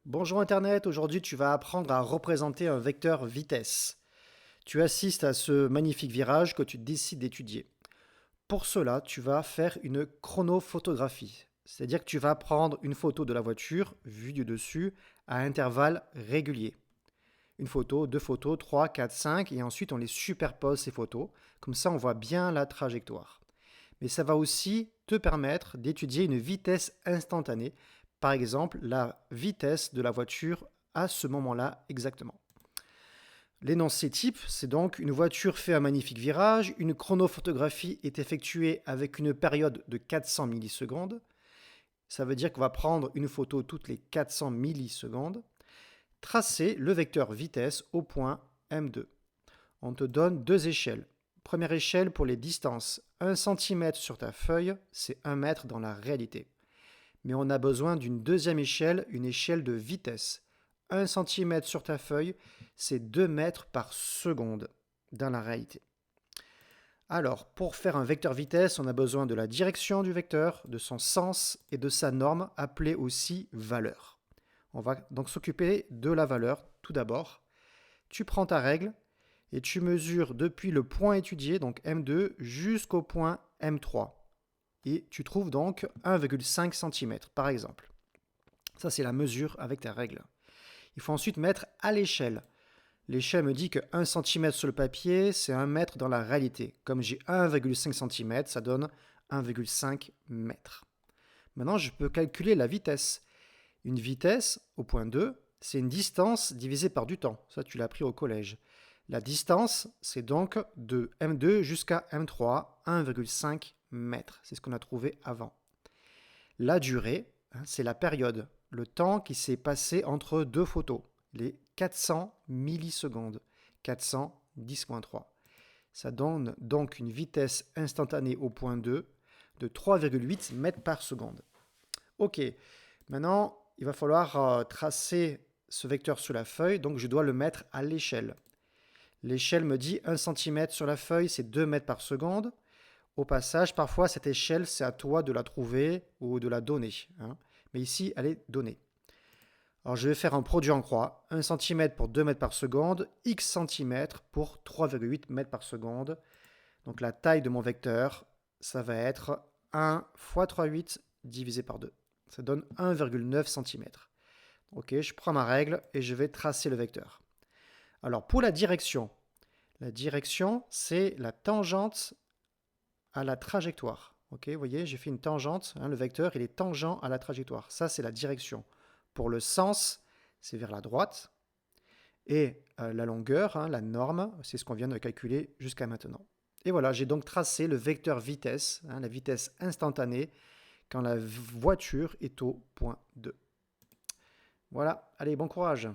Bonjour Internet, aujourd'hui tu vas apprendre à représenter un vecteur vitesse. Tu assistes à ce magnifique virage que tu décides d'étudier. Pour cela, tu vas faire une chronophotographie, c'est-à-dire que tu vas prendre une photo de la voiture vue du dessus à intervalles réguliers. Une photo, deux photos, trois, quatre, cinq, et ensuite on les superpose ces photos, comme ça on voit bien la trajectoire. Mais ça va aussi te permettre d'étudier une vitesse instantanée, par exemple la vitesse de la voiture à ce moment-là exactement. L'énoncé type, c'est donc une voiture fait un magnifique virage, une chronophotographie est effectuée avec une période de 400 millisecondes. Ça veut dire qu'on va prendre une photo toutes les 400 millisecondes, tracer le vecteur vitesse au point M2. On te donne deux échelles. Première échelle pour les distances. 1 cm sur ta feuille, c'est 1 mètre dans la réalité. Mais on a besoin d'une deuxième échelle, une échelle de vitesse. 1 cm sur ta feuille, c'est 2 mètres par seconde dans la réalité. Alors, pour faire un vecteur vitesse, on a besoin de la direction du vecteur, de son sens et de sa norme, appelée aussi valeur. On va donc s'occuper de la valeur tout d'abord. Tu prends ta règle et tu mesures depuis le point étudié, donc M2, jusqu'au point M3. Et tu trouves donc 1,5 cm par exemple. Ça, c'est la mesure avec ta règle. Il faut ensuite mettre à l'échelle. L'échelle me dit que 1 cm sur le papier, c'est 1 mètre dans la réalité. Comme j'ai 1,5 cm, ça donne 1,5 mètre. Maintenant, je peux calculer la vitesse. Une vitesse, au point 2, c'est une distance divisée par du temps. Ça, tu l'as appris au collège. La distance, c'est donc de M2 jusqu'à M3, 1,5 mètres. C'est ce qu'on a trouvé avant. La durée, c'est la période, le temps qui s'est passé entre deux photos, les 400 millisecondes, 410,3. Ça donne donc une vitesse instantanée au point 2 de 3,8 mètres par seconde. Ok, maintenant, il va falloir tracer ce vecteur sur la feuille, donc je dois le mettre à l'échelle. L'échelle me dit 1 cm sur la feuille, c'est 2 mètres par seconde. Au passage, parfois, cette échelle, c'est à toi de la trouver ou de la donner. Mais ici, elle est donnée. Alors, je vais faire un produit en croix. 1 cm pour 2 mètres par seconde, x cm pour 3,8 mètres par seconde. Donc, la taille de mon vecteur, ça va être 1 fois 3,8 divisé par 2. Ça donne 1,9 cm. Ok, je prends ma règle et je vais tracer le vecteur. Alors, pour la direction, c'est la tangente à la trajectoire. Ok, vous voyez, j'ai fait une tangente. Le vecteur, il est tangent à la trajectoire. Ça, c'est la direction. Pour le sens, c'est vers la droite. Et la longueur, la norme, c'est ce qu'on vient de calculer jusqu'à maintenant. Et voilà, j'ai donc tracé le vecteur vitesse, la vitesse instantanée, quand la voiture est au point 2. Voilà, allez, bon courage.